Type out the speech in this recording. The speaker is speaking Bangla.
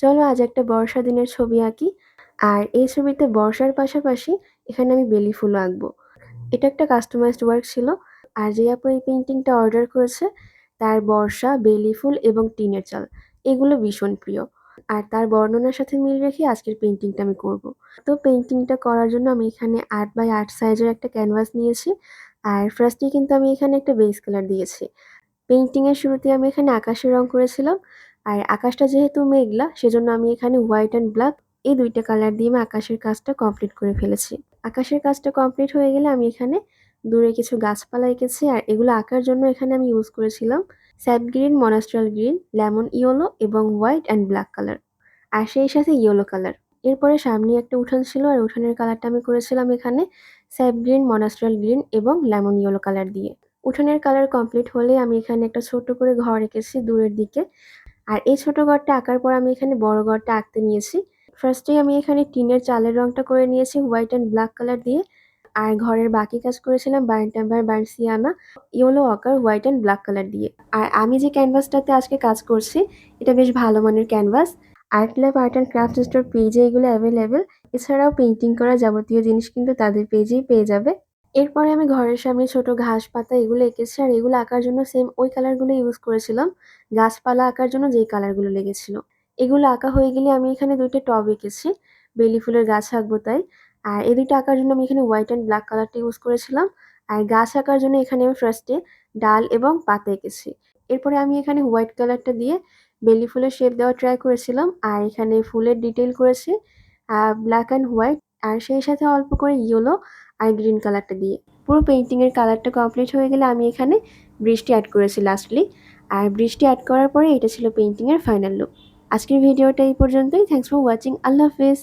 চলো আজ একটা বর্ষা দিনের ছবি আঁকি। আর এই ছবিতে বর্ষার পাশাপাশি এখানে আমি বেলি ফুলও আঁকবো। এটা একটা কাস্টমাইজড ওয়ার্ক ছিল। আর যে আপু এই পেইন্টিংটা অর্ডার করেছে তার বর্ষা, বেলি ফুল এবং টিনের চাল এগুলো ভীষণ প্রিয়। আর তার বর্ণনার সাথে মিল রেখে আজকের পেইন্টিংটা আমি করব। তো পেইন্টিংটা করার জন্য আমি এখানে 8x8 সাইজের একটা ক্যানভাস নিয়েছি। আর ফার্স্টে কিন্তু আমি এখানে একটা বেস কালার দিয়েছি। পেইন্টিং এর শুরুতে আমি এখানে আকাশের রং করেছিলাম। আর আকাশটা যেহেতু মেঘলা সেজন্য আমি এখানে হোয়াইট অ্যান্ড ব্ল্যাক এই ২টা কালার দিয়ে আমি আকাশের কাজটা কমপ্লিট করে ফেলেছি। আকাশের কাজটা কমপ্লিট হয়ে গেলে আমি এখানে দূরে কিছু গাছপালা এঁকেছি। আর এগুলো আঁকার জন্য এখানে আমি ইউজ করেছিলাম sap green, monastral green, lemon yellow এবং হোয়াইট অ্যান্ড ব্ল্যাক কালার। আর সেই সাথে ইয়েলো কালার। এরপরে সামনে একটা উঠান ছিল আর উঠানের কালারটা আমি করেছিলাম এখানে স্যাপ গ্রিন, মনাস্ট্রাল গ্রিন এবং লেমন ইয়েলো কালার দিয়ে। উঠানের কালার কমপ্লিট হলে আমি এখানে একটা ছোট করে ঘর এঁকেছি দূরের দিকে। আর এই ছোট ঘরটা আঁকার পর আমি এখানে বড় ঘরটা আঁকতে নিয়েছি। ফার্স্টেই আমি এখানে টিনের চালের রংটা করে নিয়েছি হোয়াইট অ্যান্ড ব্ল্যাক কালার দিয়ে। আর ঘরের বাকি কাজ করেছিলাম burnt umber, burnt sienna, yellow ochre, white and black colour দিয়ে। আর আমি যে ক্যানভাসটাতে আজকে কাজ করছি এটা বেশ ভালো মানের canvas. Art lab art and craft store পেজে এগুলো অ্যাভেলেবেল। এছাড়াও পেইন্টিং করা যাবতীয় জিনিস কিন্তু তাদের পেজেই পেয়ে যাবে। এরপরে আমি ঘরের সামনে ছোট ঘাস পাতা এগুলো এঁকেছি। আর এগুলো আঁকার জন্য সেম ওই কালারগুলো ইউজ করেছিলাম গাছপালা আঁকার জন্য যেই কালারগুলো লেগেছিল। এগুলো আঁকা হয়ে গেলে আমি এখানে ২টা টব এঁকেছি, বেলি ফুলের গাছ আঁকবো তাই। আর এই ২টা আঁকার জন্য আমি এখানে হোয়াইট অ্যান্ড ব্ল্যাক কালারটা ইউজ করেছিলাম। আর গাছ আঁকার জন্য এখানে আমি ফার্স্টে ডাল এবং পাতা এঁকেছি। এরপরে আমি এখানে হোয়াইট কালারটা দিয়ে বেলি ফুলের শেপ দেওয়ার ট্রাই করেছিলাম। আর এখানে ফুলের ডিটেইল করেছি ব্ল্যাক অ্যান্ড হোয়াইট। আর সেই সাথে অল্প করে ইয়েলো আর গ্রিন কালারটা দিয়ে। পুরো পেইন্টিংয়ের কালারটা কমপ্লিট হয়ে গেলে আমি এখানে বৃষ্টি অ্যাড করেছি লাস্টলি। আর বৃষ্টি অ্যাড করার পরে এটা ছিল পেইন্টিংয়ের ফাইনাল লুক। আজকের ভিডিওটা এই পর্যন্তই। Thanks for watching. আল্লাহ হাফেজ।